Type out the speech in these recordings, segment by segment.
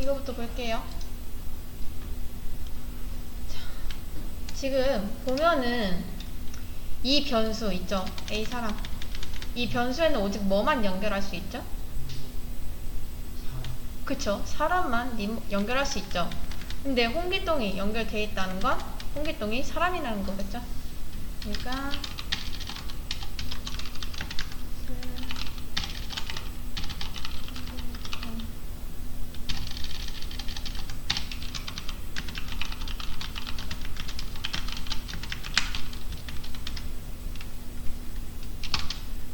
이거부터 볼게요. 자, 지금 보면은 이 변수 있죠? A 사람. 이 변수에는 오직 뭐만 연결할 수 있죠? 그쵸? 사람만 연결할 수 있죠. 근데 홍길동이 연결되어 있다는 건 홍길동이 사람이라는 거겠죠? 그러니까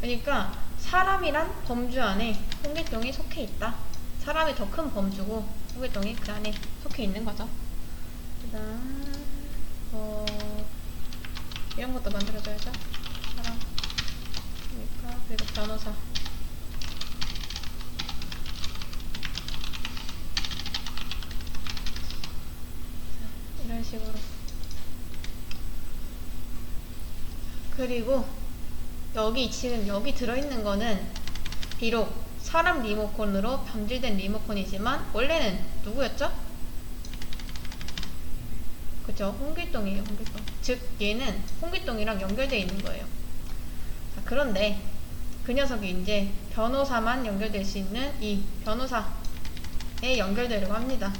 그러니까 사람이란 범주 안에 홍길동이 속해 있다. 사람이 더 큰 범주고 홍길동이 그 안에 속해 있는 거죠. 그다음 이런 것도 만들어줘야죠. 사람. 그러니까 그리고 변호사. 이런 식으로. 그리고 지금 여기 들어있는 거는 비록 사람 리모컨으로 변질된 리모컨이지만 원래는 누구였죠? 그쵸? 홍길동이에요. 홍길동. 즉 얘는 홍길동이랑 연결되어 있는 거예요. 자, 그런데 그 녀석이 이제 변호사만 연결될 수 있는 이 변호사에 연결되려고 합니다.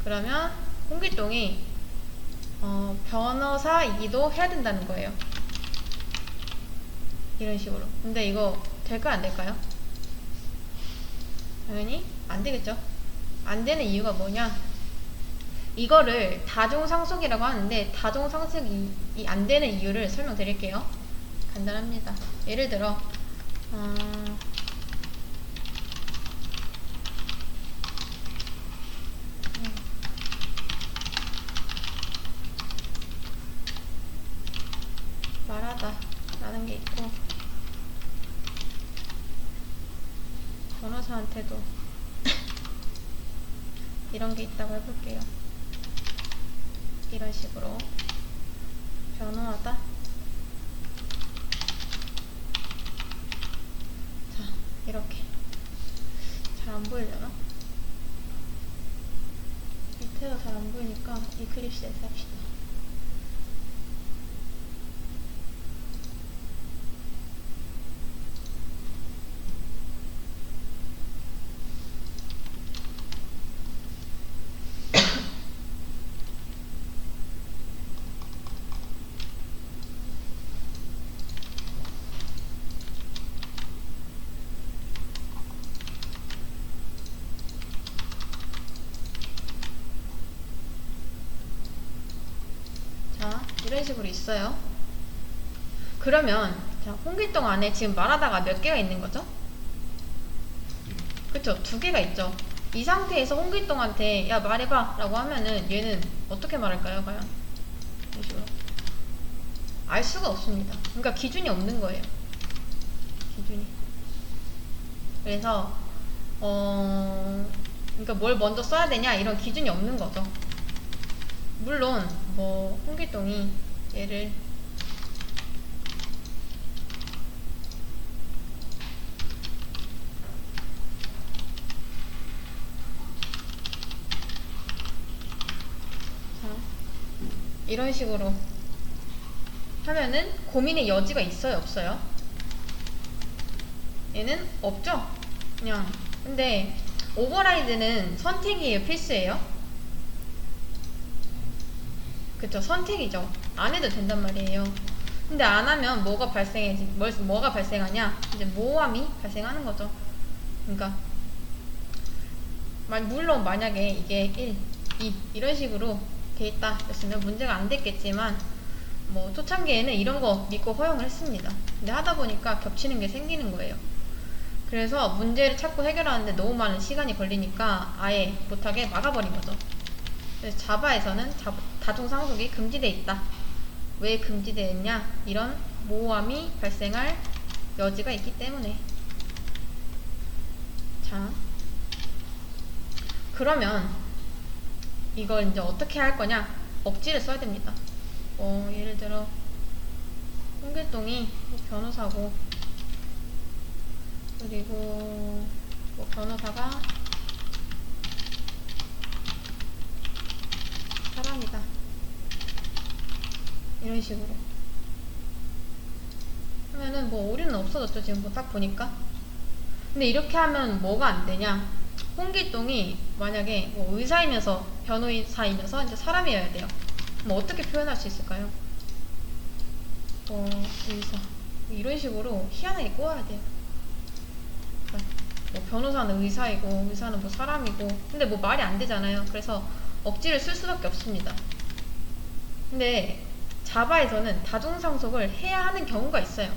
그러면 홍길동이 변호사이기도 해야 된다는 거예요. 이런 식으로. 근데 이거 될까요? 안 될까요? 당연히 안 되겠죠. 안 되는 이유가 뭐냐? 이거를 다중상속이라고 하는데 다중상속이 안 되는 이유를 설명드릴게요. 간단합니다. 예를 들어 말하다 라는 게 있고 변호사한테도 이런 게 있다고 해볼게요. 이런 식으로 변호하다. 자, 이렇게 잘 안 보이려나? 밑에가 잘 안 보이니까 이클립스에서 합시다. 이런 식으로 있어요. 그러면 자, 홍길동 안에 지금 말하다가 몇 개가 있는 거죠? 그쵸? 2개가 있죠. 이 상태에서 홍길동한테 야 말해봐 라고 하면은 얘는 어떻게 말할까요? 과연 이런 식으로 알 수가 없습니다. 그러니까 기준이 없는 거예요. 기준이. 그래서 그러니까 뭘 먼저 써야 되냐 이런 기준이 없는 거죠. 물론 뭐 홍길동이 얘를 이런 식으로 하면은 고민의 여지가 있어요? 없어요? 얘는 없죠? 그냥. 근데 오버라이드는 선택이에요? 필수예요? 그쵸, 선택이죠. 안 해도 된단 말이에요. 근데 안 하면 뭐가 뭐가 발생하냐? 이제 모호함이 발생하는 거죠. 그러니까 물론 만약에 이게 1, 2 이런 식으로 돼 있다 했으면 문제가 안 됐겠지만 뭐 초창기에는 이런 거 믿고 허용을 했습니다. 근데 하다 보니까 겹치는 게 생기는 거예요. 그래서 문제를 찾고 해결하는데 너무 많은 시간이 걸리니까 아예 못하게 막아버린 거죠. 그래서 자바에서는 다중상속이 금지되어 있다. 왜 금지되어 있냐? 이런 모호함이 발생할 여지가 있기 때문에. 자, 그러면 이걸 이제 어떻게 할 거냐? 억지를 써야 됩니다. 예를 들어 홍길동이 변호사고 그리고 뭐 변호사가 사람이다. 이런 식으로 하면은 뭐 오류는 없어졌죠. 지금 뭐 딱 보니까. 근데 이렇게 하면 뭐가 안 되냐? 홍길동이 만약에 뭐 의사이면서 변호사이면서 이제 사람이어야 돼요. 뭐 어떻게 표현할 수 있을까요? 의사 이런 식으로 희한하게 꼬아야 돼요. 뭐 변호사는 의사이고 의사는 뭐 사람이고, 근데 뭐 말이 안 되잖아요. 그래서 억지를 쓸 수밖에 없습니다. 근데 자바에서는 다중상속을 해야 하는 경우가 있어요.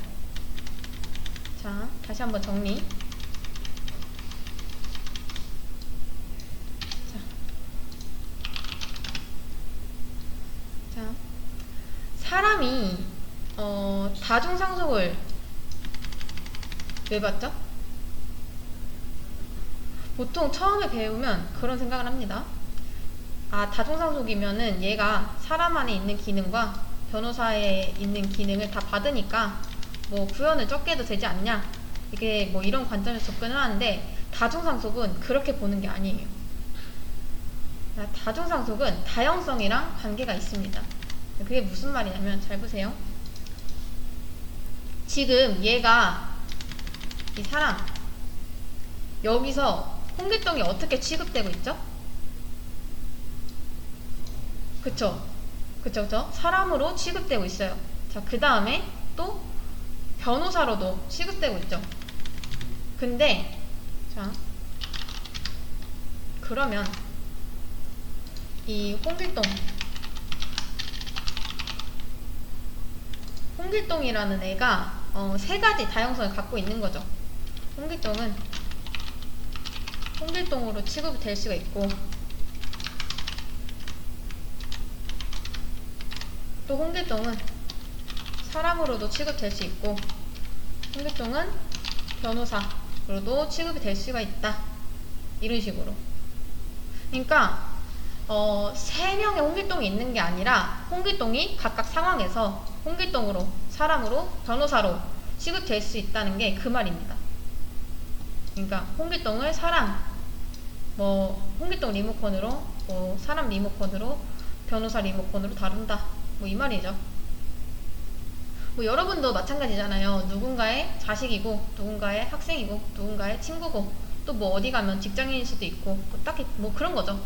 자, 다시 한번 정리. 자, 사람이 다중상속을 왜 받죠? 보통 처음에 배우면 그런 생각을 합니다. 아, 다중상속이면은 얘가 사람 안에 있는 기능과 변호사에 있는 기능을 다 받으니까 뭐 구현을 적게 해도 되지 않냐, 이게 뭐 이런 관점에서 접근을 하는데, 다중상속은 그렇게 보는 게 아니에요. 다중상속은 다형성이랑 관계가 있습니다. 그게 무슨 말이냐면, 잘 보세요. 지금 얘가, 이 사람, 여기서 홍길동이 어떻게 취급되고 있죠? 그쵸? 그쵸? 사람으로 취급되고 있어요. 자, 그 다음에 또 변호사로도 취급되고 있죠. 근데 자, 그러면 이 홍길동이라는 애가 세 가지 다형성을 갖고 있는 거죠. 홍길동으로 취급이 될 수가 있고, 또 홍길동은 사람으로도 취급될 수 있고, 홍길동은 변호사로도 취급이 될 수가 있다. 이런 식으로. 그러니까 세 명의 홍길동이 있는 게 아니라 홍길동이 각각 상황에서 홍길동으로, 사람으로, 변호사로 취급될 수 있다는 게 그 말입니다. 그러니까 홍길동을 사람, 뭐 홍길동 리모컨으로, 뭐 사람 리모컨으로, 변호사 리모컨으로 다룬다, 뭐 이 말이죠. 뭐 여러분도 마찬가지잖아요. 누군가의 자식이고, 누군가의 학생이고, 누군가의 친구고, 또 뭐 어디 가면 직장인일 수도 있고, 뭐 딱히 뭐 그런 거죠.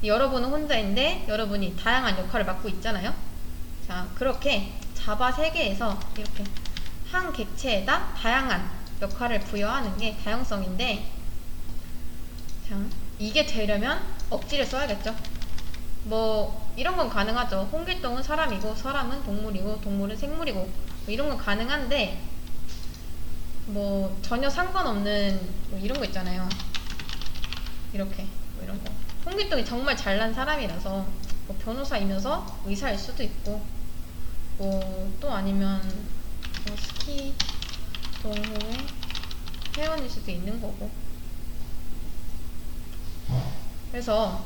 여러분은 혼자인데 여러분이 다양한 역할을 맡고 있잖아요. 자, 그렇게 자바 세계에서 이렇게 한 객체에다 다양한 역할을 부여하는 게 다양성인데, 자, 이게 되려면 억지를 써야겠죠. 뭐 이런 건 가능하죠. 홍길동은 사람이고, 사람은 동물이고, 동물은 생물이고, 뭐 이런 건 가능한데, 뭐 전혀 상관없는 뭐 이런 거 있잖아요. 이렇게 뭐 이런 거. 홍길동이 정말 잘난 사람이라서 뭐 변호사이면서 의사일 수도 있고, 뭐 또 아니면 뭐 스키 동호회 회원일 수도 있는 거고. 그래서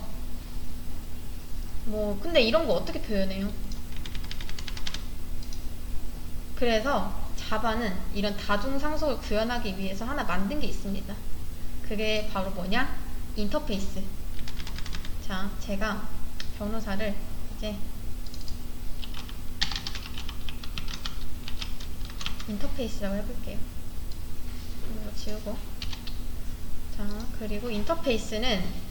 뭐 근데 이런 거 어떻게 표현해요? 그래서 자바는 이런 다중상속을 구현하기 위해서 하나 만든 게 있습니다. 그게 바로 뭐냐? 인터페이스. 자, 제가 변호사를 이제 인터페이스라고 해볼게요. 이거 지우고. 자, 그리고 인터페이스는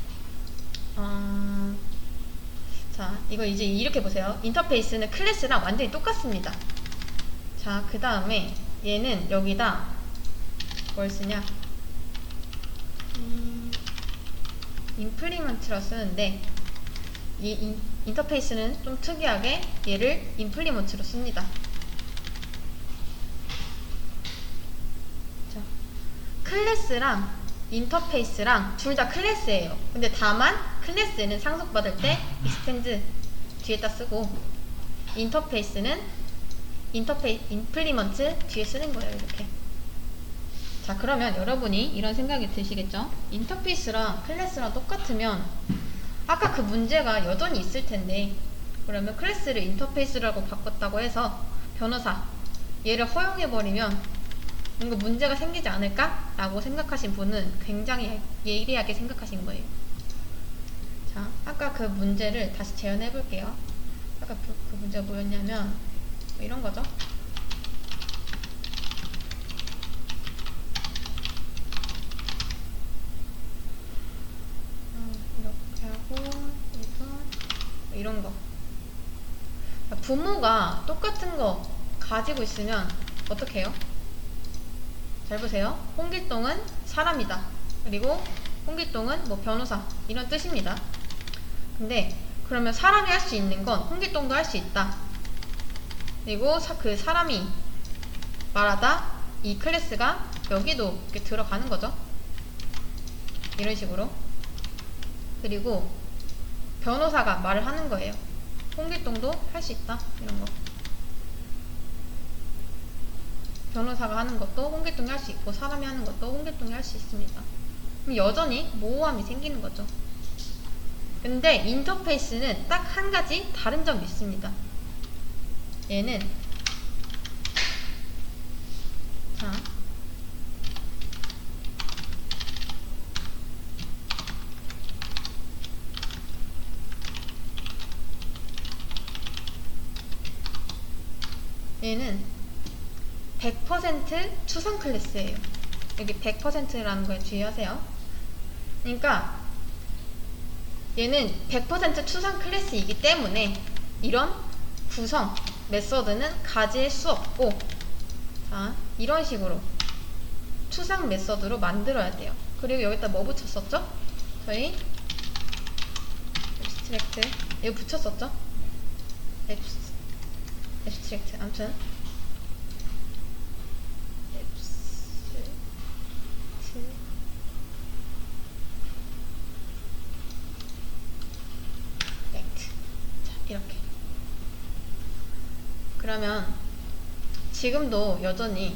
자, 이거 이제 이렇게 보세요. 인터페이스는 클래스랑 완전히 똑같습니다. 자, 그 다음에 얘는 여기다 뭘 쓰냐? 임플리먼트라 쓰는데, 이 인터페이스는 좀 특이하게 얘를 임플리먼트로 씁니다. 자, 클래스랑 인터페이스랑 둘 다 클래스예요. 근데 다만 클래스는 상속받을 때 익스텐드 뒤에다 쓰고, 인터페이스는 임플리먼트 뒤에 쓰는 거예요. 이렇게. 자, 그러면 여러분이 이런 생각이 드시겠죠? 인터페이스랑 클래스랑 똑같으면 아까 그 문제가 여전히 있을 텐데, 그러면 클래스를 인터페이스라고 바꿨다고 해서 변호사 얘를 허용해버리면 뭔가 문제가 생기지 않을까? 라고 생각하신 분은 굉장히 예리하게 생각하신 거예요. 자, 아까 그 문제를 다시 재현해 볼게요. 아까 그 문제가 뭐였냐면 뭐 이런 거죠. 이렇게 하고 이런 거. 부모가 똑같은 거 가지고 있으면 어떻게 해요? 잘 보세요. 홍길동은 사람이다. 그리고 홍길동은 뭐 변호사 이런 뜻입니다. 근데 그러면 사람이 할 수 있는 건 홍길동도 할 수 있다. 그리고 그 사람이 말하다 이 클래스가 여기도 이렇게 들어가는 거죠. 이런 식으로. 그리고 변호사가 말을 하는 거예요. 홍길동도 할 수 있다. 이런 거. 변호사가 하는 것도 홍길동이 할 수 있고 사람이 하는 것도 홍길동이 할 수 있습니다. 그럼 여전히 모호함이 생기는 거죠. 근데 인터페이스는 딱 한 가지 다른 점이 있습니다. 얘는 자 얘는 100% 추상 클래스예요. 여기 100%라는 거에 주의하세요. 그러니까 얘는 100% 추상 클래스이기 때문에 이런 구성 메서드는 가질 수 없고, 자 이런 식으로 추상 메서드로 만들어야 돼요. 그리고 여기다 뭐 붙였었죠? 저희 앱스트랙트 이거 붙였었죠? 앱스트랙트 아무튼 이렇게. 그러면 지금도 여전히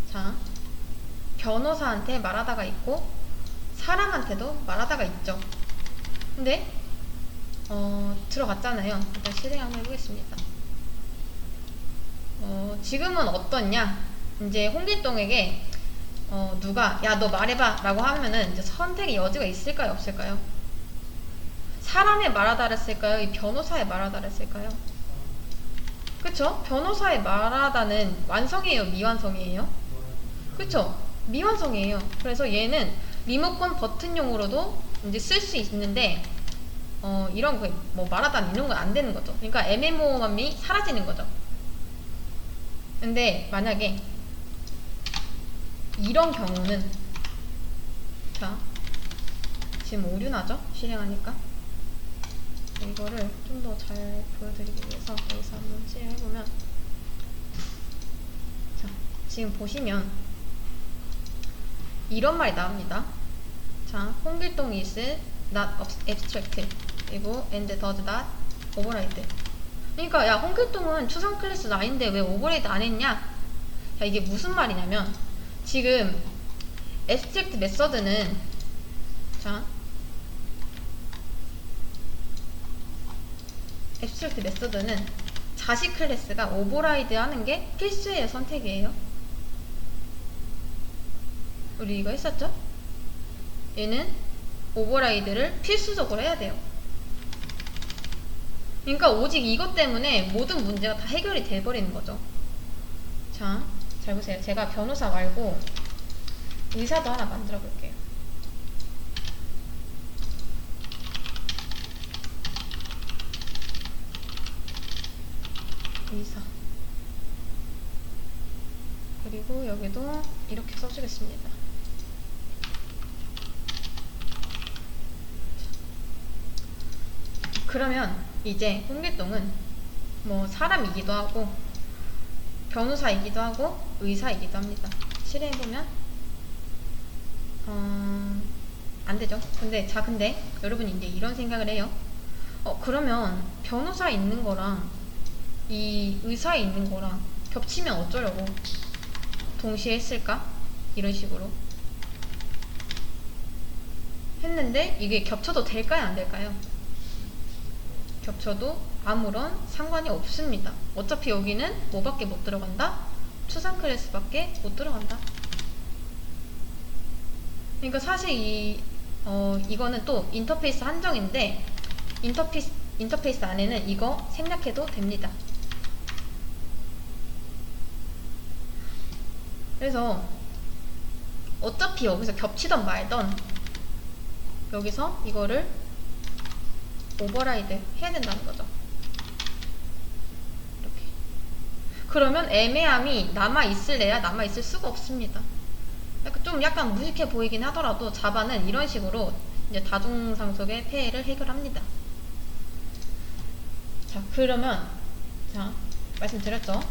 자 변호사한테 말하다가 있고 사람한테도 말하다가 있죠. 근데 들어갔잖아요. 일단 실행 한번 해보겠습니다. 지금은 어떻냐? 이제 홍길동에게 누가 야 너 말해봐 라고 하면은 이제 선택의 여지가 있을까요 없을까요? 사람의 말하다를 쓸까요? 이 변호사의 말하다를 쓸까요? 그쵸? 변호사의 말하다는 완성이에요? 미완성이에요? 그쵸? 미완성이에요. 그래서 얘는 리모컨 버튼용으로도 이제 쓸 수 있는데 이런 거 뭐 말하다는 이런 건 안 되는 거죠. 그러니까 애매모호함이 사라지는 거죠. 근데 만약에 이런 경우는 자 지금 오류나죠? 실행하니까 이거를 좀 더 잘 보여드리기 위해서 여기서 한번 실행해보면 자 지금 보시면 이런 말이 나옵니다. 자 홍길동 is not abstract 그리고 and does not override. 그러니까 야 홍길동은 추상 클래스 아닌데 왜 오버라이드 안 했냐? 자 이게 무슨 말이냐면 지금 abstract 메서드는 자 앱스트랙트 메서드는 자식 클래스가 오버라이드 하는 게 필수예요. 선택이에요. 우리 이거 했었죠? 얘는 오버라이드를 필수적으로 해야 돼요. 그러니까 오직 이것 때문에 모든 문제가 다 해결이 돼버리는 거죠. 자, 잘 보세요. 제가 변호사 말고 의사도 하나 만들어 볼게요. 의사. 그리고 여기도 이렇게 써주겠습니다. 그러면 이제 홍길동은 뭐 사람이기도 하고 변호사이기도 하고 의사이기도 합니다. 실행해보면 안되죠. 근데 여러분이 이제 이런 생각을 해요. 그러면 변호사에 있는 거랑 이 의사에 있는 거랑 겹치면 어쩌려고 동시에 했을까? 이런 식으로 했는데 이게 겹쳐도 될까요? 안 될까요? 겹쳐도 아무런 상관이 없습니다. 어차피 여기는 뭐밖에 못 들어간다? 추상 클래스밖에 못 들어간다. 그러니까 사실 이 이거는 또 인터페이스 한정인데 인터페이스 안에는 이거 생략해도 됩니다. 그래서 어차피 여기서 겹치던 말던 여기서 이거를 오버라이드 해야 된다는 거죠. 이렇게. 그러면 애매함이 남아있을래야 남아있을 수가 없습니다. 좀 약간 무식해 보이긴 하더라도 자바는 이런 식으로 이제 다중상속의 폐해를 해결합니다. 자, 그러면 자, 말씀드렸죠?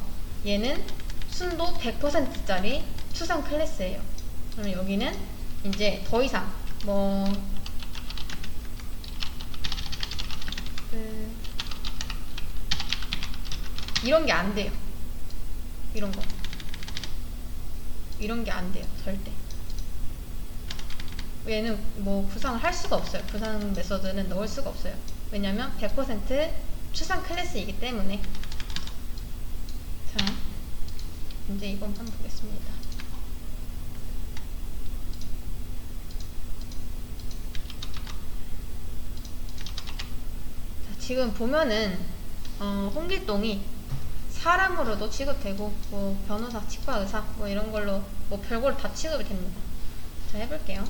얘는 순도 100%짜리 추상 클래스예요. 그러면 여기는 이제 더 이상 이런 게 안 돼요. 이런 게 안 돼요. 절대. 얘는 구상을 할 수가 없어요. 구상 메서드는 넣을 수가 없어요. 왜냐면 100% 추상 클래스이기 때문에. 자, 이제 이번 판 보겠습니다. 자, 지금 보면은 홍길동이 사람으로도 취급되고 변호사, 치과 의사 이런 걸로 별걸 다 취급이 됩니다. 자, 해볼게요.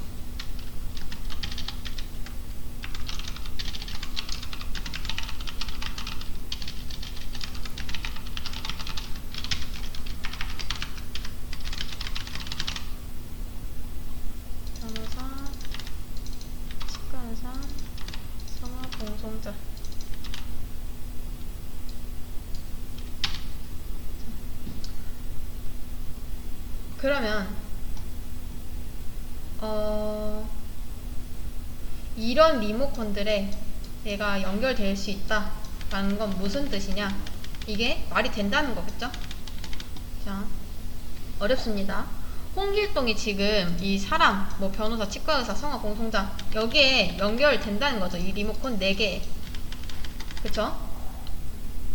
변호사, 치과 의사, 성화 공송자. 그러면 이런 리모컨들에 얘가 연결될 수 있다 라는 건 무슨 뜻이냐, 이게 말이 된다는 거겠죠. 자, 어렵습니다. 홍길동이 지금 이 사람, 변호사, 치과의사, 성화 공송자 여기에 연결된다는 거죠. 이 리모컨 4개. 그쵸?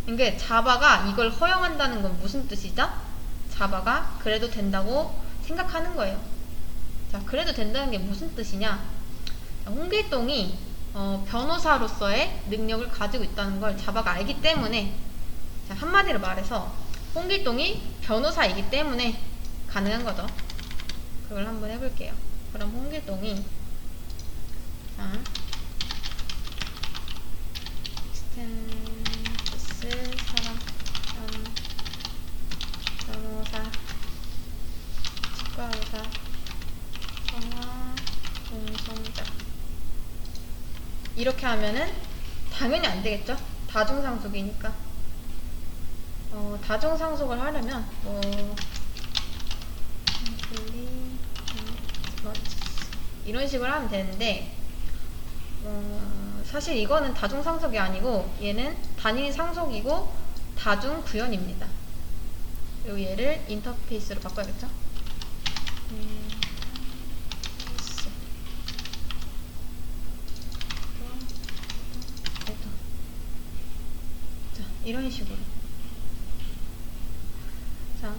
그러니까 자바가 이걸 허용한다는 건 무슨 뜻이죠? 자바가 그래도 된다고 생각하는 거예요. 자, 그래도 된다는 게 무슨 뜻이냐? 홍길동이 변호사로서의 능력을 가지고 있다는 걸 자바가 알기 때문에, 자, 한마디로 말해서 홍길동이 변호사이기 때문에 가능한 거죠. 그걸 한번 해볼게요. 그럼 홍길동이 익스텐스 사람 변호사 치과의사 성화 공송자 이렇게 하면은 당연히 안 되겠죠? 다중상속이니까. 다중상속을 하려면 이런 식으로 하면 되는데, 사실 이거는 다중상속이 아니고 얘는 단일 상속이고 다중구현입니다. 그리고 얘를 인터페이스로 바꿔야겠죠? 자, 이런 식으로. 자,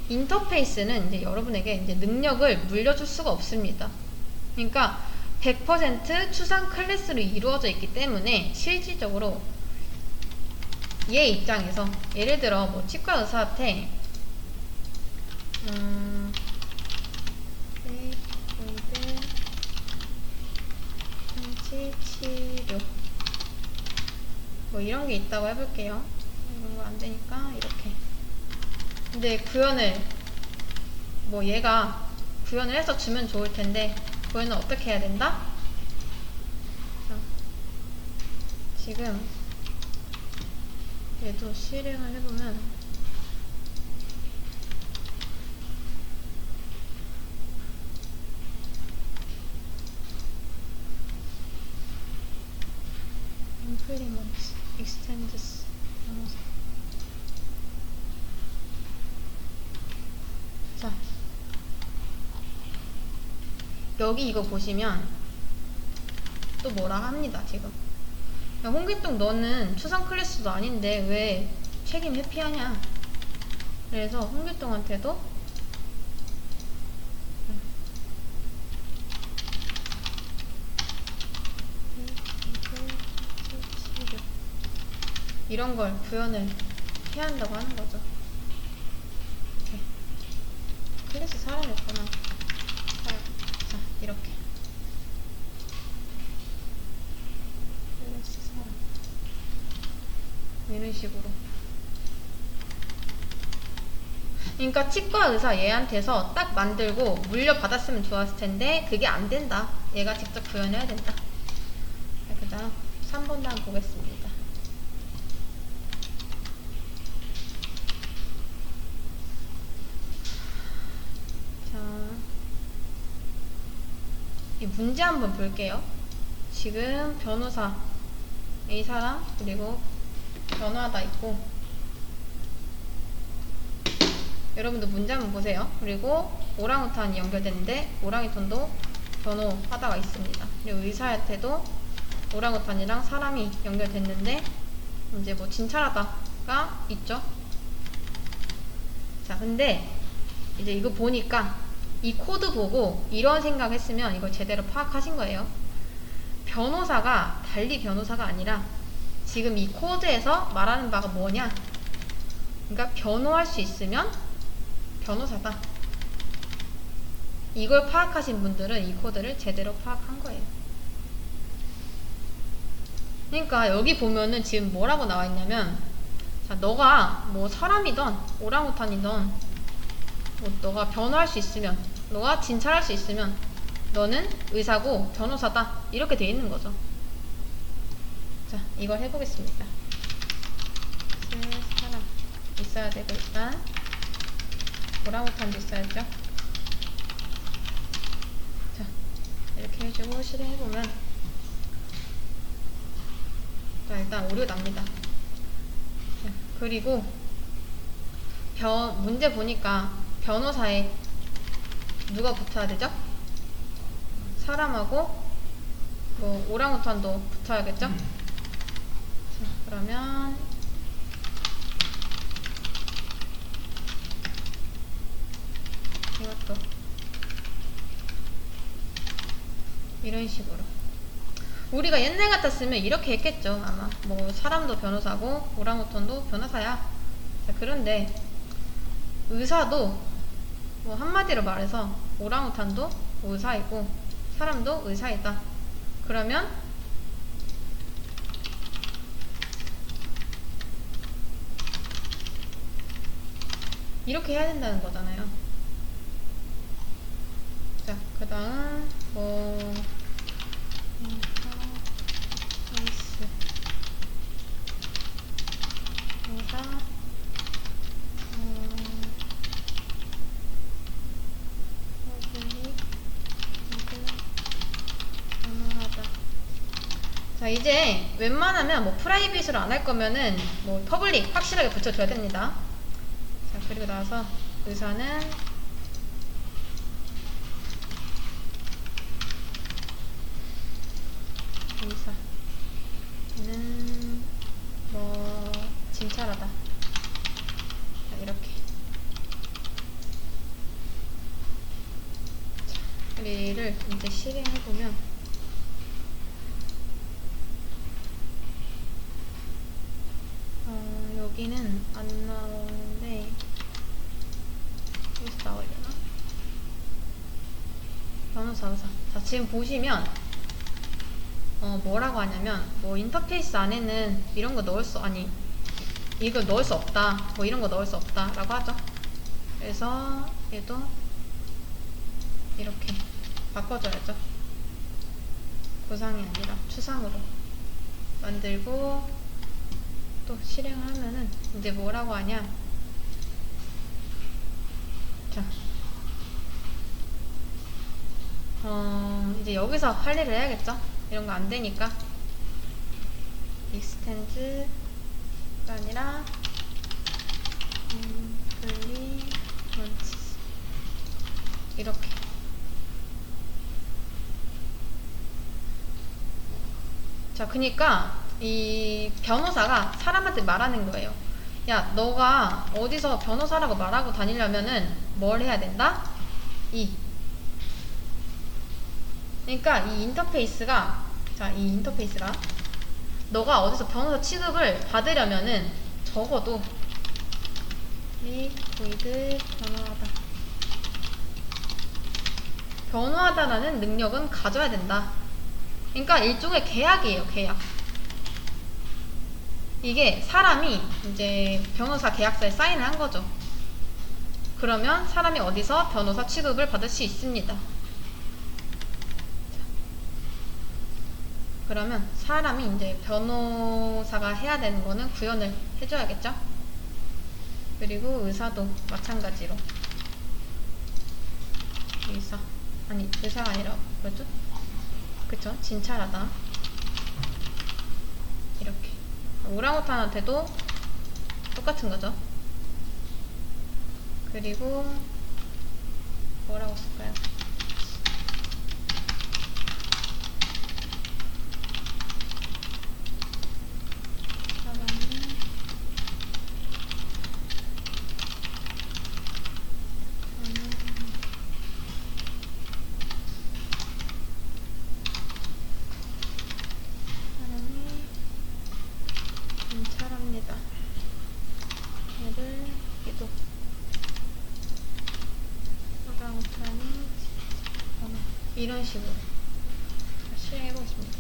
인터페이스는 이제 여러분에게 이제 능력을 물려줄 수가 없습니다. 그러니까 100% 추상 클래스로 이루어져 있기 때문에 실질적으로 얘 입장에서 예를 들어 치과 의사한테 치료 이런 게 있다고 해볼게요. 이런 거 안 되니까 이렇게. 근데 구현을 얘가 구현을 해서 주면 좋을 텐데 구현은 어떻게 해야 된다? 자, 지금 얘도 실행을 해보면 implements extends 자, 여기 이거 보시면 또 뭐라 합니다. 지금 야, 홍길동 너는 추상 클래스도 아닌데 왜 책임 회피하냐. 그래서 홍길동한테도 이런 걸 구현을 해야 한다고 하는 거죠. 이렇게. 클래스 사람이었구나. 자, 이렇게. 클래스 사람. 이런 식으로. 그러니까 치과 의사 얘한테서 딱 만들고 물려받았으면 좋았을 텐데 그게 안 된다. 얘가 직접 구현해야 된다. 그 다음 3번 다음 보겠습니다. 자, 이 문제 한번 볼게요. 지금 변호사 A 사람 그리고 변호하다 있고, 여러분도 문제 한번 보세요. 그리고 오랑우탄이 연결됐는데 오랑우탄도 변호하다가 있습니다. 그리고 의사한테도 오랑우탄이랑 사람이 연결됐는데 이제 뭐 진찰하다가 있죠. 자, 근데 이제 이거 보니까 이 코드 보고 이런 생각했으면 이걸 제대로 파악하신 거예요. 변호사가 달리 변호사가 아니라 지금 이 코드에서 말하는 바가 뭐냐? 그러니까 변호할 수 있으면 변호사다. 이걸 파악하신 분들은 이 코드를 제대로 파악한 거예요. 그러니까 여기 보면은 지금 뭐라고 나와 있냐면, 자, 너가 뭐 사람이던 오랑우탄이던 뭐 너가 변호할 수 있으면, 너가 진찰할 수 있으면 너는 의사고 변호사다. 이렇게 돼 있는 거죠. 자, 이걸 해보겠습니다. 사람 있어야 되고, 일단 오랑우탄도 있어야죠. 자, 이렇게 해주고 실행해보면, 자, 일단 오류가 납니다. 자, 그리고 문제 보니까 변호사에 누가 붙어야 되죠? 사람하고 뭐 오랑우탄도 붙어야겠죠? 자, 그러면 이것도 이런 식으로. 우리가 옛날 같았으면 이렇게 했겠죠. 아마 뭐 사람도 변호사고 오랑우탄도 변호사야. 자, 그런데 의사도 뭐 한마디로 말해서 오랑우탄도 의사이고 사람도 의사이다. 그러면 이렇게 해야 된다는 거잖아요. 자, 그 다음 뭐 자, 이제 웬만하면 뭐 프라이빗으로 안 할 거면은 뭐 퍼블릭 확실하게 붙여줘야 됩니다. 자, 그리고 나서 의사는 의사는 뭐 진찰하다. 자, 이렇게. 자, 얘를 이제 실행해보면 여기는 안 나오는데 여기서 나오려나? 변호사 의사. 자, 지금 보시면 뭐라고 하냐면 뭐 인터페이스 안에는 이런 거 넣을 수 이거 넣을 수 없다, 뭐 이런 거 넣을 수 없다 라고 하죠. 그래서 얘도 이렇게 바꿔줘야죠. 구상이 아니라 추상으로 만들고 또 실행을 하면은 이제 뭐라고 하냐. 자, 이제 여기서 할 일을 해야겠죠. 이런 거 안 되니까 extend가 아니라 implements 이렇게. 자, 그니까 이 변호사가 사람한테 말하는 거예요. 야, 너가 어디서 변호사라고 말하고 다니려면은 뭘 해야 된다? 그러니까 이 인터페이스가, 자, 이 인터페이스가 너가 어디서 변호사 취급을 받으려면은 적어도 리퀴드 변호하다라는 능력은 가져야 된다. 그러니까 일종의 계약이에요, 계약. 이게 사람이 이제 변호사 계약서에 사인을 한 거죠. 그러면 사람이 어디서 변호사 취급을 받을 수 있습니다. 그러면 사람이 이제 변호사가 해야 되는 거는 구현을 해줘야겠죠? 그리고 의사도 마찬가지로. 의사가 아니라 뭐죠? 그쵸? 진찰하다. 이렇게. 오랑우탄한테도 똑같은 거죠. 그리고 뭐라고 쓸까요? 진찰합니다. 얘를 기도. 오랑우탄이 이런 식으로 실행해보겠습니다.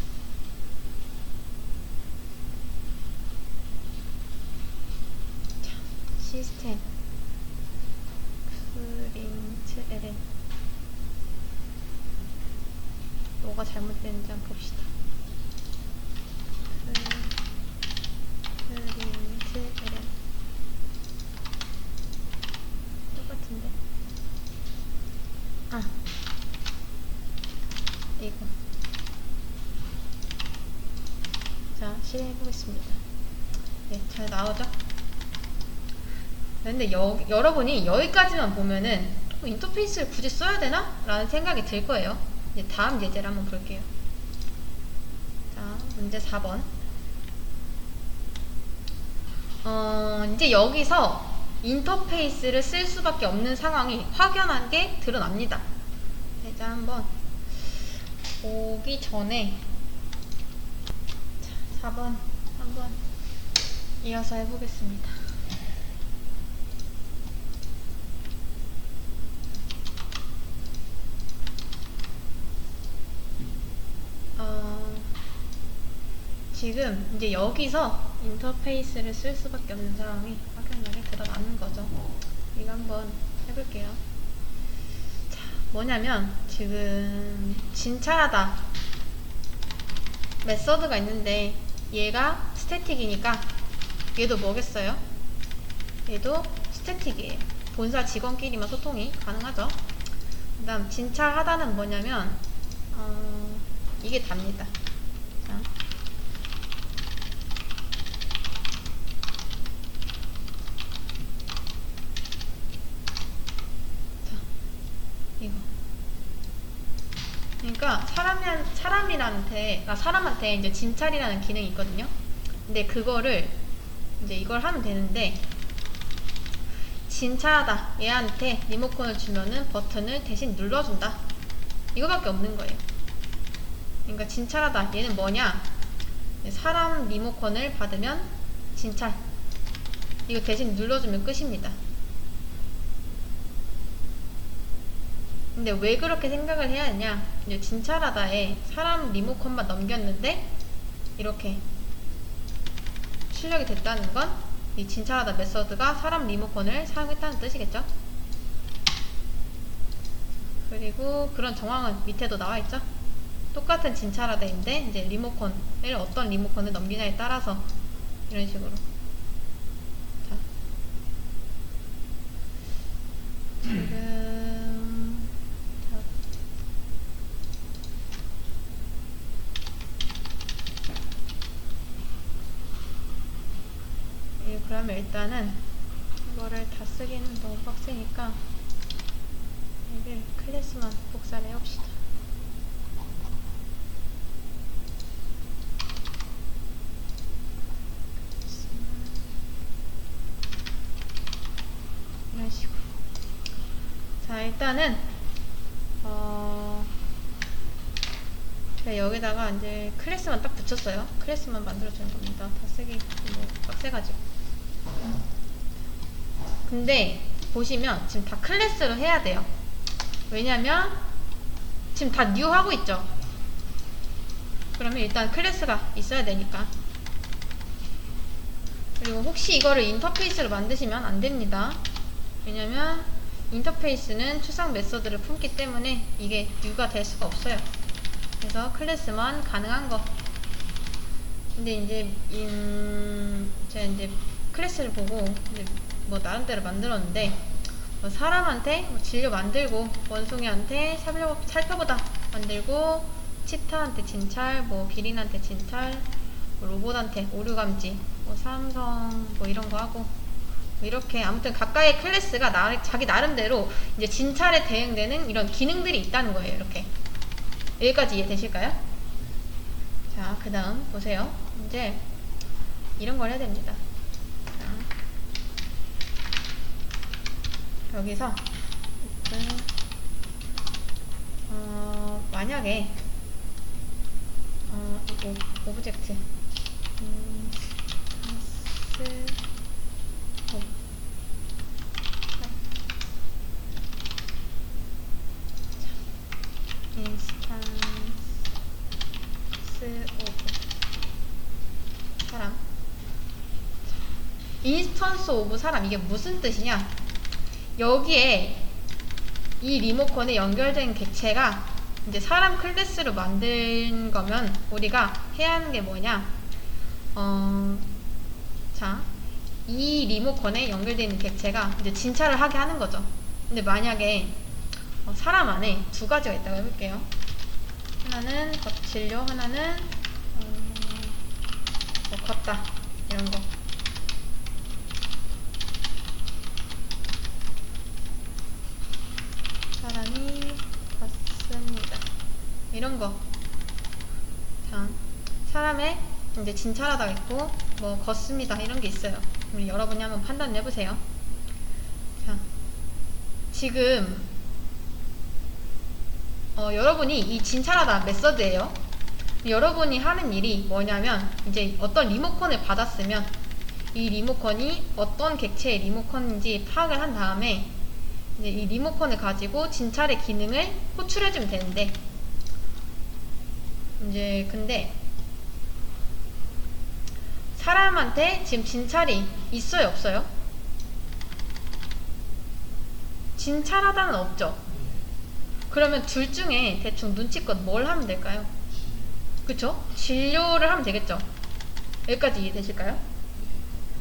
자, 시스템 프린트 ln 뭐가 잘못됐는지 한번 봅시다. 프린트 ln 똑같은데? 이거. 자, 실행해보겠습니다. 네, 잘 나오죠? 근데 여러분이 여기까지만 보면은 인터페이스를 굳이 써야 되나? 라는 생각이 들 거예요. 이제 다음 예제를 한번 볼게요. 자, 문제 4번. 이제 여기서 인터페이스를 쓸 수밖에 없는 상황이 확연하게 드러납니다. 이제 한번 보기 전에 4번 한번 이어서 해보겠습니다. 지금 이제 여기서 인터페이스를 쓸 수밖에 없는 상황이 확연하게 드러나는 거죠. 이거 한번 해볼게요. 자, 뭐냐면 지금 진찰하다 메서드가 있는데 얘가 스태틱이니까 얘도 뭐겠어요? 얘도 스태틱이에요. 본사 직원끼리만 소통이 가능하죠. 그 다음 진찰하다는 뭐냐면 이게 답니다. 자. 이거. 그러니까 사람한테 이제 진찰이라는 기능이 있거든요. 근데 그거를 이제 이걸 하면 되는데 진찰하다 얘한테 리모컨을 주면은 버튼을 대신 눌러준다. 이거밖에 없는 거예요. 그러니까 진찰하다 얘는 뭐냐? 사람 리모컨을 받으면 진찰. 이거 대신 눌러주면 끝입니다. 근데 왜 그렇게 생각을 해야 하냐? 이제 진찰하다에 사람 리모컨만 넘겼는데 이렇게 출력이 됐다는 건 이 진찰하다 메서드가 사람 리모컨을 사용했다는 뜻이겠죠? 그리고 그런 정황은 밑에도 나와있죠? 똑같은 진찰하다인데 이제 리모컨을 어떤 리모컨을 넘기냐에 따라서 이런 식으로. 자, 지금 그러면 일단은 이거를 다 쓰기는 너무 빡세니까 얘를 클래스만 복사를 해봅시다. 이런 식으로. 자, 일단은 제가 여기다가 이제 클래스만 딱 붙였어요. 클래스만 만들어주는 겁니다. 다 쓰기 뭐 빡세가지고. 근데 보시면 지금 다 클래스로 해야 돼요. 왜냐면 지금 다 뉴 하고 있죠. 그러면 일단 클래스가 있어야 되니까. 그리고 혹시 이거를 인터페이스로 만드시면 안 됩니다. 왜냐면 인터페이스는 추상 메서드를 품기 때문에 이게 뉴가 될 수가 없어요. 그래서 클래스만 가능한 거. 근데 이제 제가 이제 클래스를 보고 이제 뭐 나름대로 만들었는데, 뭐 사람한테 뭐 진료 만들고, 원숭이한테 살펴보다 만들고, 치타한테 진찰, 뭐 기린한테 진찰, 뭐 로봇한테 오류 감지, 뭐 삼성 뭐 이런 거 하고, 뭐 이렇게 아무튼 각각의 클래스가 자기 나름대로 이제 진찰에 대응되는 이런 기능들이 있다는 거예요. 이렇게. 여기까지 이해되실까요? 자, 그 다음 보세요. 이제 이런 걸 해야 됩니다. 자, 여기서 만약에 오브젝트 인스턴스 오브 사람. 인스턴스 오브 사람, 이게 무슨 뜻이냐? 여기에 이 리모컨에 연결된 객체가 이제 사람 클래스로 만든 거면 우리가 해야 하는 게 뭐냐? 자, 이 리모컨에 연결되어 있는 객체가 이제 진찰을 하게 하는 거죠. 근데 만약에 사람 안에 두 가지가 있다고 해볼게요. 하나는 진료, 하나는 뭐 걷다 이런 거. 사람이 걷습니다. 이런 거. 자, 사람의 이제 진찰하다 있고, 뭐 걷습니다 이런 게 있어요. 우리 여러분이 한번 판단해 보세요. 자, 지금 여러분이 이 진찰하다 메서드예요. 여러분이 하는 일이 뭐냐면, 이제 어떤 리모컨을 받았으면 이 리모컨이 어떤 객체의 리모컨인지 파악을 한 다음에 이제 이 리모컨을 가지고 진찰의 기능을 호출해주면 되는데, 이제 근데 사람한테 지금 진찰이 있어요, 없어요? 진찰하다는 없죠. 그러면 둘 중에 대충 눈치껏 뭘 하면 될까요? 그쵸? 진료를 하면 되겠죠. 여기까지 이해되실까요?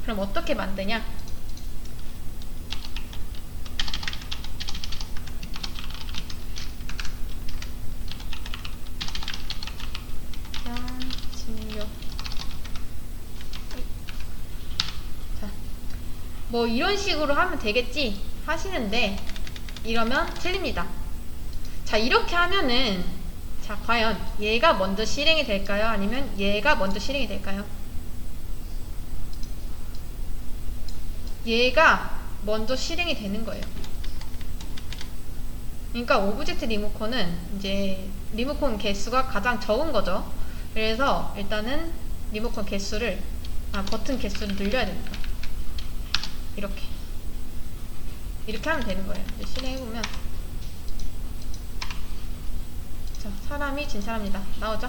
그럼 어떻게 만드냐? 진료. 자, 뭐 이런 식으로 하면 되겠지 하시는데, 이러면 틀립니다. 자, 이렇게 하면은, 자, 과연 얘가 먼저 실행이 될까요? 아니면 얘가 먼저 실행이 될까요? 얘가 먼저 실행이 되는 거예요. 그러니까 오브젝트 리모컨은 이제 리모컨 개수가 가장 적은 거죠. 그래서 일단은 리모컨 개수를, 버튼 개수를 늘려야 됩니다. 이렇게 하면 되는 거예요. 이제 실행해보면, 자, 사람이 진찰합니다. 나오죠?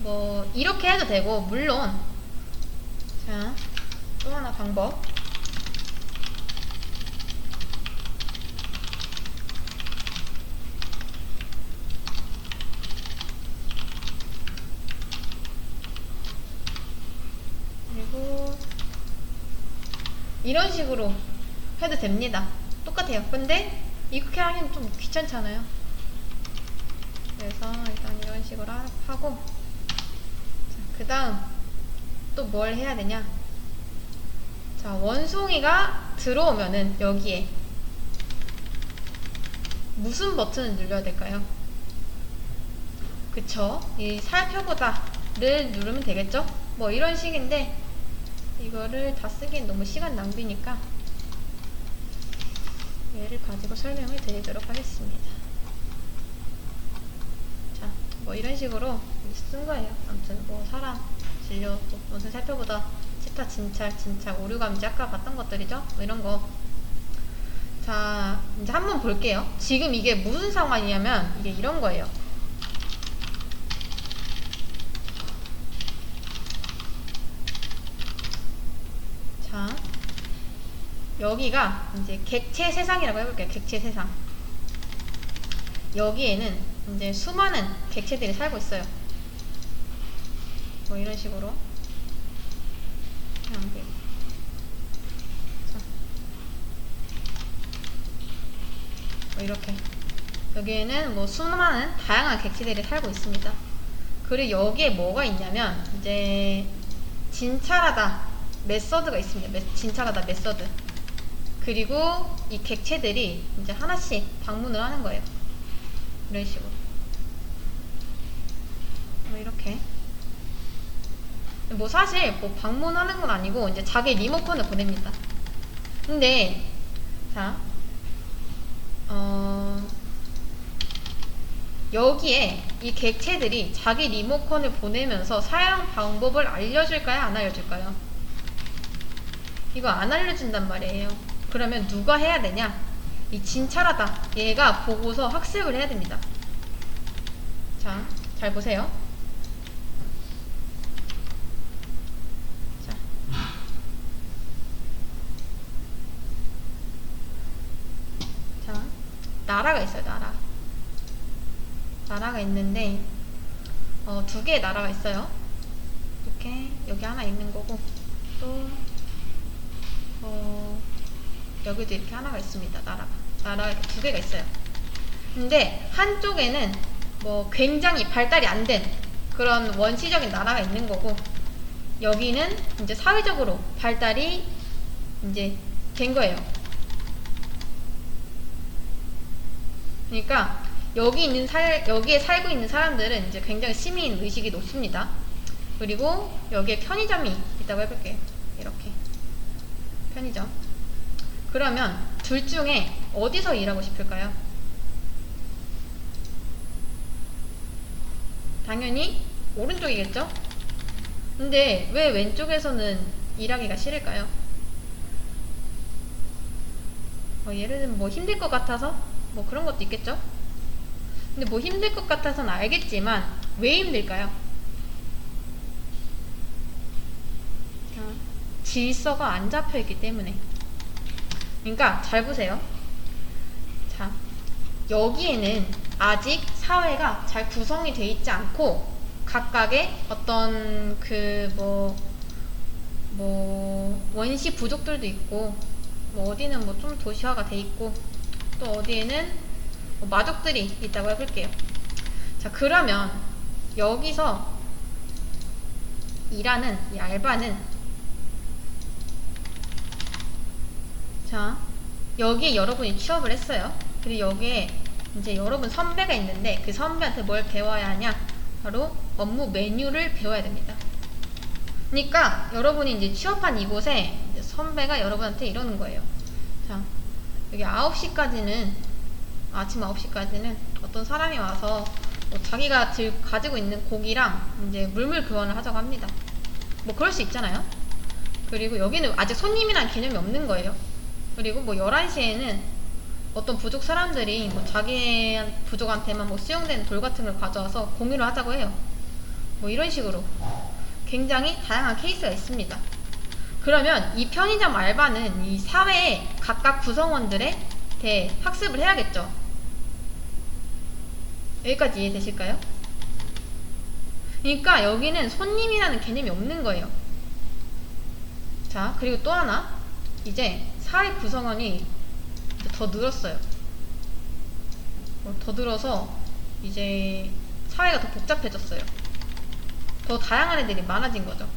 뭐 이렇게 해도 되고, 물론 자, 또 하나 방법. 그리고 이런 식으로 해도 됩니다. 똑같아요. 근데 이렇게 하긴 좀 귀찮잖아요. 그래서 일단 이런 식으로 하고, 그 다음 또 뭘 해야 되냐? 자, 원숭이가 들어오면은 여기에 무슨 버튼을 눌러야 될까요? 그쵸? 이 살펴보다를 누르면 되겠죠? 뭐 이런 식인데, 이거를 다 쓰기엔 너무 시간 낭비니까 얘를 가지고 설명을 드리도록 하겠습니다. 뭐 이런 식으로 쓴 거예요. 아무튼 뭐 사람 진료, 원숭이 살펴보다 치타, 진찰, 오류감지 아까 봤던 것들이죠. 뭐 이런 거. 자, 이제 한번 볼게요. 지금 이게 무슨 상황이냐면 이게 이런 거예요. 자, 여기가 이제 객체 세상이라고 해볼게요. 객체 세상. 여기에는 이제 수많은 객체들이 살고 있어요. 뭐 이런 식으로. 자, 뭐 이렇게. 여기에는 뭐 수많은 다양한 객체들이 살고 있습니다. 그리고 여기에 뭐가 있냐면 이제 진찰하다 메서드가 있습니다. 진찰하다 메서드. 그리고 이 객체들이 이제 하나씩 방문을 하는 거예요. 이런 식으로. 뭐 이렇게. 뭐 사실 뭐 방문하는 건 아니고 이제 자기 리모컨을 보냅니다. 근데 자, 여기에 이 객체들이 자기 리모컨을 보내면서 사용 방법을 알려줄까요? 안 알려줄까요? 이거 안 알려준단 말이에요. 그러면 누가 해야 되냐? 이 진찰하다 얘가 보고서 학습을 해야 됩니다. 자, 잘 보세요. 자, 나라가 있어요. 나라가 있는데 두 개의 나라가 있어요. 이렇게 여기 하나 있는 거고 또 여기도 이렇게 하나가 있습니다. 나라가 이렇게 두 개가 있어요. 근데 한쪽에는 뭐 굉장히 발달이 안 된 그런 원시적인 나라가 있는 거고 여기는 이제 사회적으로 발달이 이제 된 거예요. 그러니까 여기에 살고 있는 사람들은 이제 굉장히 시민 의식이 높습니다. 그리고 여기에 편의점이 있다고 해볼게요. 이렇게 편의점. 그러면 둘 중에 어디서 일하고 싶을까요? 당연히 오른쪽이겠죠? 근데 왜 왼쪽에서는 일하기가 싫을까요? 예를 들면 뭐 힘들 것 같아서? 뭐 그런 것도 있겠죠? 근데 뭐 힘들 것 같아서는 알겠지만 왜 힘들까요? 질서가 안 잡혀있기 때문에. 그러니까 잘 보세요. 자, 여기에는 아직 사회가 잘 구성이 돼 있지 않고 각각의 어떤 원시 부족들도 있고 뭐 어디는 뭐 좀 도시화가 돼 있고 또 어디에는 뭐 마족들이 있다고 해볼게요. 자, 그러면 여기서 일하는 이 알바는 자, 여기에 여러분이 취업을 했어요. 그리고 여기에 이제 여러분 선배가 있는데 그 선배한테 뭘 배워야 하냐? 바로 업무 매뉴를 배워야 됩니다. 그러니까 여러분이 이제 취업한 이곳에 이제 선배가 여러분한테 이러는 거예요. 자, 여기 9시까지는 아침 9시까지는 어떤 사람이 와서 뭐 자기가 가지고 있는 고기랑 이제 물물 교환을 하자고 합니다. 뭐 그럴 수 있잖아요. 그리고 여기는 아직 손님이란 개념이 없는 거예요. 그리고 뭐 11시에는 어떤 부족 사람들이 뭐 자기 부족한테만 뭐 수용된 돌 같은 걸 가져와서 공유를 하자고 해요. 뭐 이런 식으로 굉장히 다양한 케이스가 있습니다. 그러면 이 편의점 알바는 이 사회의 각각 구성원들에 대해 학습을 해야겠죠. 여기까지 이해되실까요? 그러니까 여기는 손님이라는 개념이 없는 거예요. 자, 그리고 또 하나 이제 사회 구성원이 더 늘었어요. 더 늘어서 이제 사회가 더 복잡해졌어요. 더 다양한 애들이 많아진 거죠.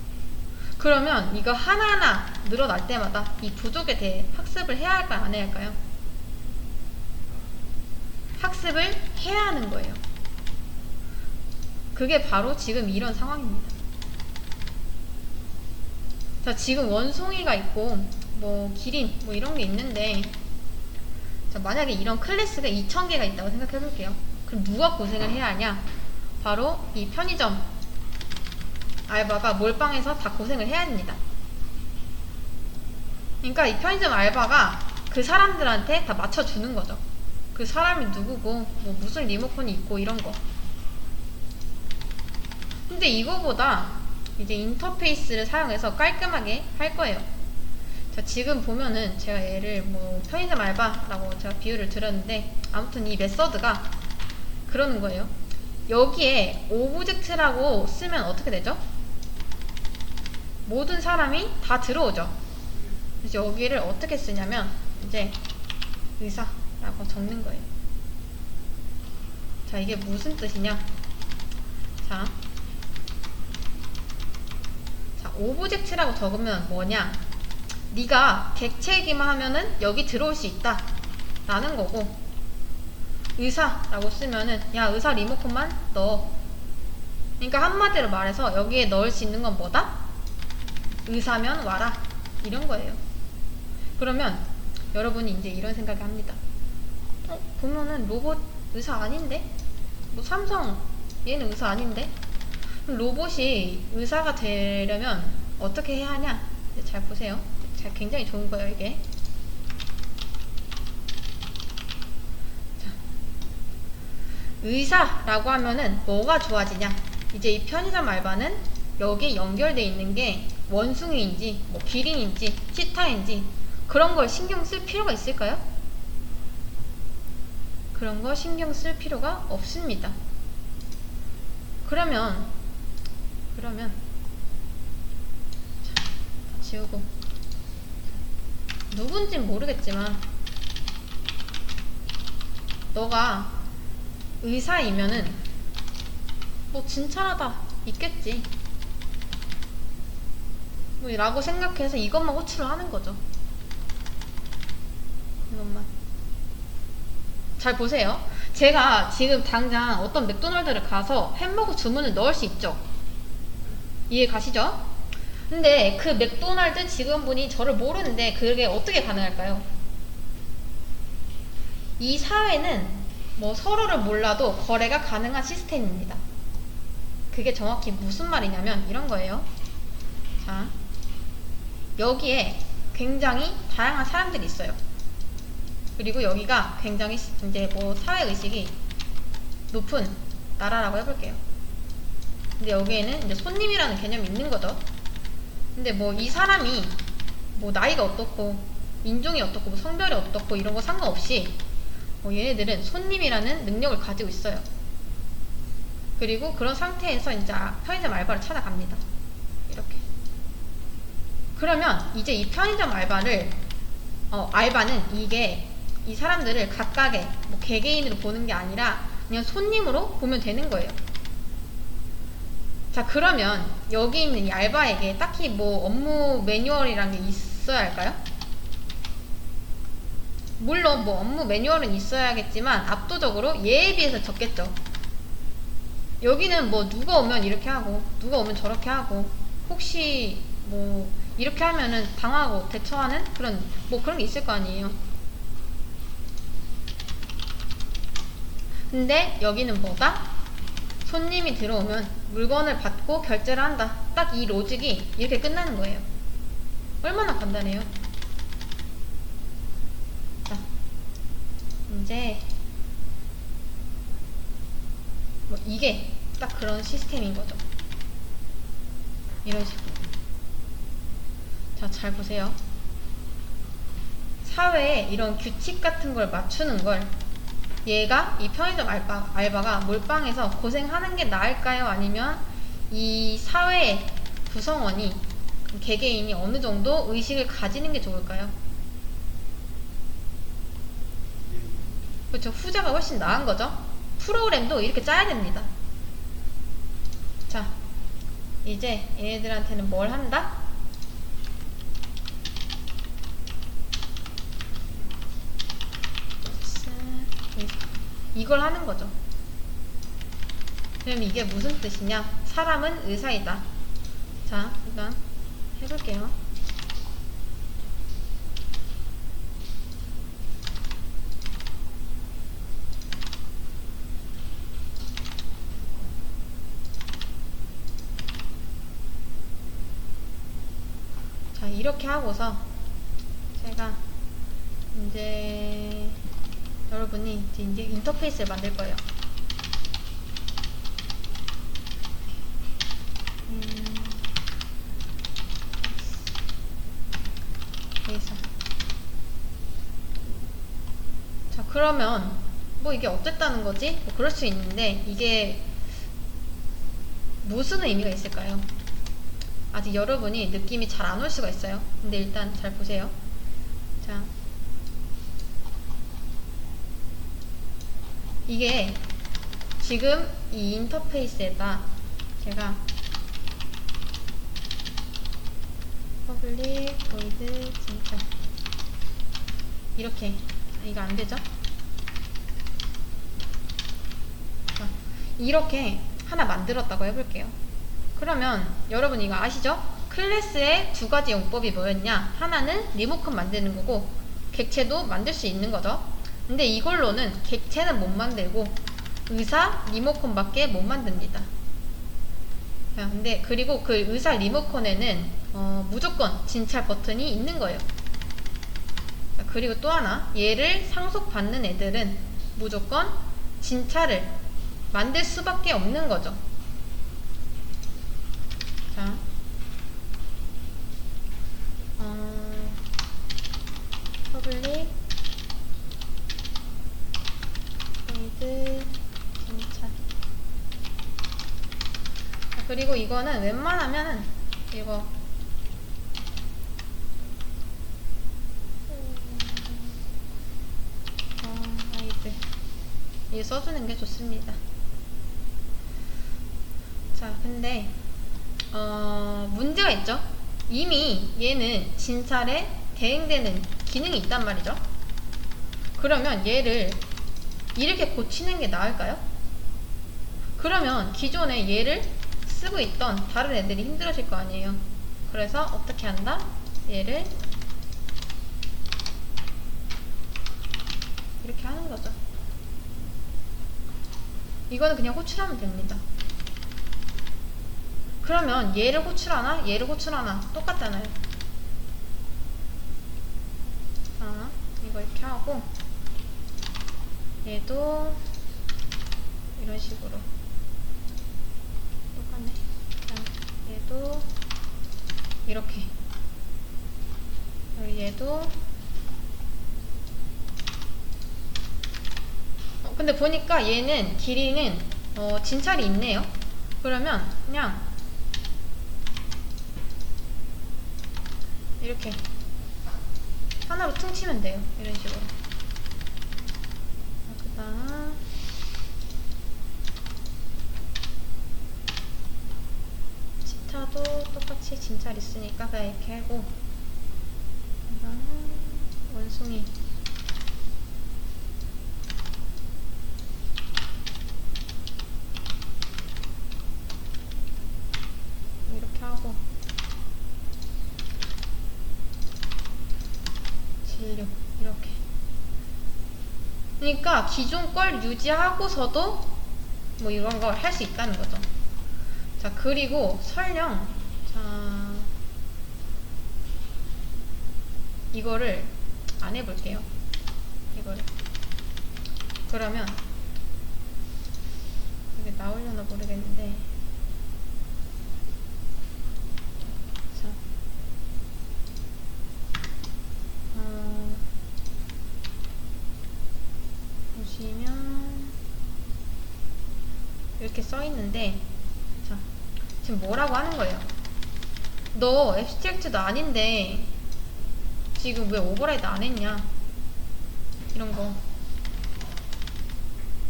그러면 이거 하나하나 늘어날 때마다 이 부족에 대해 학습을 해야 할까요? 안 해야 할까요? 학습을 해야 하는 거예요. 그게 바로 지금 이런 상황입니다. 자, 지금 원숭이가 있고 뭐 기린 뭐 이런 게 있는데 자, 만약에 이런 클래스가 2000개가 있다고 생각해 볼게요. 그럼 누가 고생을 해야 하냐? 바로 이 편의점 알바가 몰빵해서 다 고생을 해야 됩니다. 그러니까 이 편의점 알바가 그 사람들한테 다 맞춰주는 거죠. 그 사람이 누구고 뭐 무슨 리모컨이 있고 이런 거. 근데 이거보다 이제 인터페이스를 사용해서 깔끔하게 할 거예요. 자, 지금 보면은 제가 얘를 뭐 편의점 알바라고 제가 비유를 드렸는데, 아무튼 이 메서드가 그러는 거예요. 여기에 오브젝트라고 쓰면 어떻게 되죠? 모든 사람이 다 들어오죠. 그래서 여기를 어떻게 쓰냐면 이제 의사라고 적는 거예요. 자, 이게 무슨 뜻이냐? 자, 오브젝트라고 적으면 뭐냐? 네가 객체이기만 하면은 여기 들어올 수 있다 라는 거고, 의사라고 쓰면은 야, 의사 리모컨만 넣어. 그러니까 한마디로 말해서 여기에 넣을 수 있는 건 뭐다? 의사면 와라, 이런 거예요. 그러면 여러분이 이제 이런 생각을 합니다. 보면은 로봇 의사 아닌데? 뭐 삼성 얘는 의사 아닌데? 로봇이 의사가 되려면 어떻게 해야 하냐? 잘 보세요. 굉장히 좋은 거예요, 이게. 자, 의사라고 하면은 뭐가 좋아지냐? 이제 이 편의점 알바는 여기에 연결돼 있는 게 원숭이인지 뭐 기린인지 치타인지 그런 걸 신경 쓸 필요가 있을까요? 그런 거 신경 쓸 필요가 없습니다. 그러면 자, 다 지우고, 누군진 모르겠지만 너가 의사이면은 뭐 진찰하다 있겠지 뭐 라고 생각해서 이것만 호출을 하는 거죠. 이것만 잘 보세요. 제가 지금 당장 어떤 맥도날드를 가서 햄버거 주문을 넣을 수 있죠. 이해 가시죠? 근데 그 맥도날드 직원분이 저를 모르는데 그게 어떻게 가능할까요? 이 사회는 뭐 서로를 몰라도 거래가 가능한 시스템입니다. 그게 정확히 무슨 말이냐면 이런 거예요. 자, 여기에 굉장히 다양한 사람들이 있어요. 그리고 여기가 굉장히 이제 뭐 사회의식이 높은 나라라고 해볼게요. 근데 여기에는 이제 손님이라는 개념이 있는 거죠. 근데 뭐 이 사람이 뭐 나이가 어떻고 인종이 어떻고 뭐 성별이 어떻고 이런 거 상관없이 뭐 얘네들은 손님이라는 능력을 가지고 있어요. 그리고 그런 상태에서 이제 편의점 알바를 찾아갑니다. 이렇게. 그러면 이제 이 편의점 알바를 알바는 이게 이 사람들을 각각의 뭐 개개인으로 보는 게 아니라 그냥 손님으로 보면 되는 거예요. 자, 그러면 여기 있는 이 알바에게 딱히 뭐 업무 매뉴얼이란 게 있어야 할까요? 물론 뭐 업무 매뉴얼은 있어야겠지만 압도적으로 얘에 비해서 적겠죠. 여기는 뭐 누가 오면 이렇게 하고 누가 오면 저렇게 하고 혹시 뭐 이렇게 하면은 당하고 대처하는 그런 뭐 그런 게 있을 거 아니에요. 근데 여기는 뭐다? 손님이 들어오면 물건을 받고 결제를 한다. 딱 이 로직이 이렇게 끝나는 거예요. 얼마나 간단해요. 자, 이제 뭐 이게 딱 그런 시스템인 거죠. 이런 식으로. 자, 잘 보세요. 사회에 이런 규칙 같은 걸 맞추는 걸 얘가 이 편의점 알바가 몰빵해서 고생하는 게 나을까요? 아니면 이 사회의 구성원이 개개인이 어느 정도 의식을 가지는 게 좋을까요? 그렇죠. 후자가 훨씬 나은 거죠. 프로그램도 이렇게 짜야 됩니다. 자, 이제 얘네들한테는 뭘 한다? 이걸 하는 거죠. 그럼 이게 무슨 뜻이냐? 사람은 의사이다. 자, 일단 해볼게요. 이렇게 하고서 제가 이제 여러분이 이제 인터페이스를 만들 거예요. 그래서 자, 그러면 뭐 이게 어쨌다는 거지? 뭐 그럴 수 있는데 이게 무슨 의미가 있을까요? 아직 여러분이 느낌이 잘 안 올 수가 있어요. 근데 일단 잘 보세요. 자, 이게 지금 이 인터페이스에다 제가 public void 진짜 이렇게 이거 안 되죠? 자, 이렇게 하나 만들었다고 해볼게요. 그러면 여러분 이거 아시죠? 클래스의 두 가지 용법이 뭐였냐? 하나는 리모컨 만드는 거고 객체도 만들 수 있는 거죠. 근데 이걸로는 객체는 못 만들고 의사 리모컨밖에 못 만듭니다. 자, 근데 그리고 그 의사 리모컨에는 무조건 진찰 버튼이 있는 거예요. 자, 그리고 또 하나, 얘를 상속받는 애들은 무조건 진찰을 만들 수밖에 없는 거죠. 자, public void 진찰. 자, 그리고 이거는 웬만하면은 이거 이거 써주는 게 좋습니다. 자, 근데 문제가 있죠. 이미 얘는 진찰에 대응되는 기능이 있단 말이죠. 그러면 얘를 이렇게 고치는 게 나을까요? 그러면 기존에 얘를 쓰고 있던 다른 애들이 힘들어질 거 아니에요. 그래서 어떻게 한다? 얘를 이렇게 하는 거죠. 이거는 그냥 호출하면 됩니다. 그러면 얘를 호출하나 얘를 호출하나 똑같잖아요. 자, 이거 이렇게 하고 얘도 이런 식으로 똑같네. 자, 얘도 이렇게, 그리고 얘도 근데 보니까 얘는 길이는 진찰이 있네요. 그러면 그냥 이렇게 하나로 퉁치면 돼요. 이런 식으로. 그 다음 치타도 똑같이 진찰 있으니까 그냥 이렇게 하고, 그 다음 원숭이 이렇게 하고, 진료 이렇게. 그러니까 기존 걸 유지하고서도 뭐 이런 걸 할 수 있다는 거죠. 자, 그리고 설령 자 이거를 안 해볼게요. 이거를 그러면 이게 나오려나 모르겠는데, 자 보시면 이렇게 써있는데, 자 지금 뭐라고 하는 거예요? 너 앱스트랙트도 아닌데 지금 왜 오버라이드 안 했냐? 이런 거.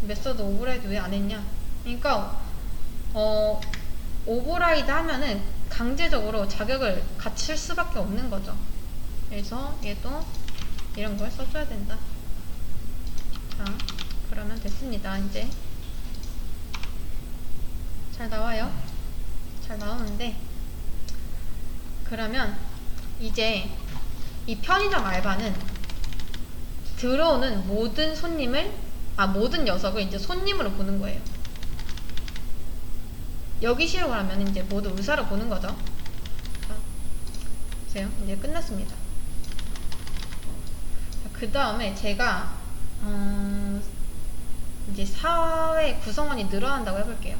메서드 오버라이드 왜 안 했냐? 그러니까 오버라이드 하면은 강제적으로 자격을 갖출 수밖에 없는 거죠. 그래서 얘도 이런 걸 써줘야 된다. 자, 그러면 됐습니다. 이제 잘 나와요. 잘 나오는데, 그러면 이제 이 편의점 알바는 들어오는 모든 손님을, 모든 녀석을 이제 손님으로 보는 거예요. 여기 시로 가면 이제 모두 의사로 보는 거죠. 자, 보세요. 이제 끝났습니다. 그 다음에 제가 이제 사회 구성원이 늘어난다고 해볼게요.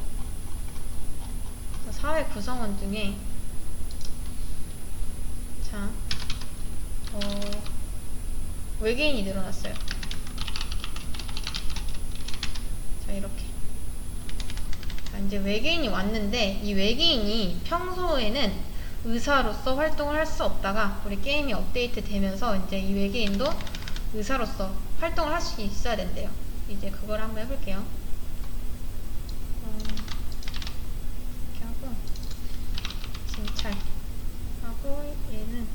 사회 구성원 중에 자 외계인이 늘어났어요. 자 이렇게 자 이제 외계인이 왔는데 이 외계인이 평소에는 의사로서 활동을 할 수 없다가 우리 게임이 업데이트 되면서 이제 이 외계인도 의사로서 활동을 할 수 있어야 된대요. 이제 그걸 한번 해볼게요. 이렇게 하고 진찰하고 얘는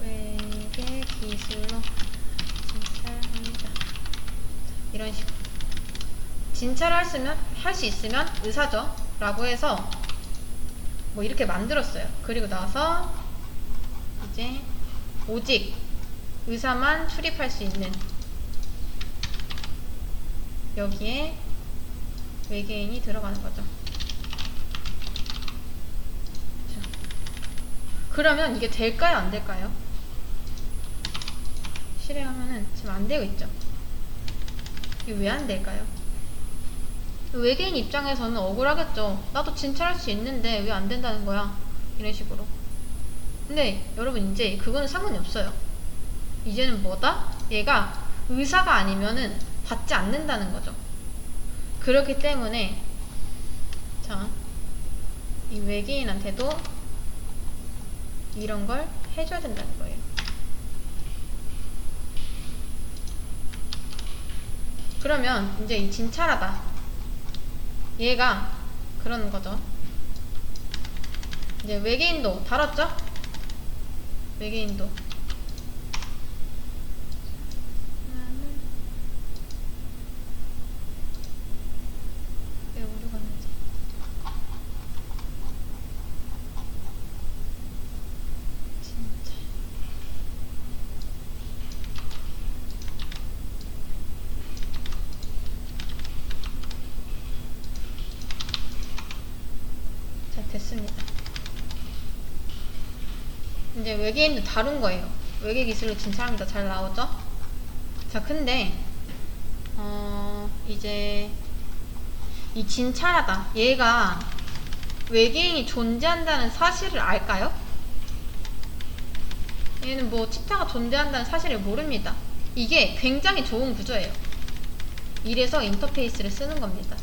외계 기술로 진찰합니다. 이런 식으로 진찰을 할 수 있으면 의사죠 라고 해서 뭐 이렇게 만들었어요. 그리고 나서 이제 오직 의사만 출입할 수 있는 여기에 외계인이 들어가는 거죠. 자, 그러면 이게 될까요? 안 될까요? 실행하면은 지금 안 되고 있죠. 이게 왜 안 될까요? 외계인 입장에서는 억울하겠죠. 나도 진찰할 수 있는데 왜 안 된다는 거야? 이런 식으로. 근데 여러분 이제 그거는 상관이 없어요. 이제는 뭐다? 얘가 의사가 아니면은 받지 않는다는 거죠. 그렇기 때문에 자, 이 외계인한테도 이런 걸 해줘야 된다는 거예요. 그러면 이제 이 진찰하다 얘가 그러는 거죠. 이제 외계인도 다뤘죠? 외계인도 왜 오류가 나지? 진짜 자 됐습니다. 이제 외계인도 다룬 거예요. 외계 기술로 진찰합니다. 잘 나오죠? 자 근데 이제 이 진찰하다 얘가 외계인이 존재한다는 사실을 알까요? 얘는 뭐 치타가 존재한다는 사실을 모릅니다. 이게 굉장히 좋은 구조예요. 이래서 인터페이스를 쓰는 겁니다.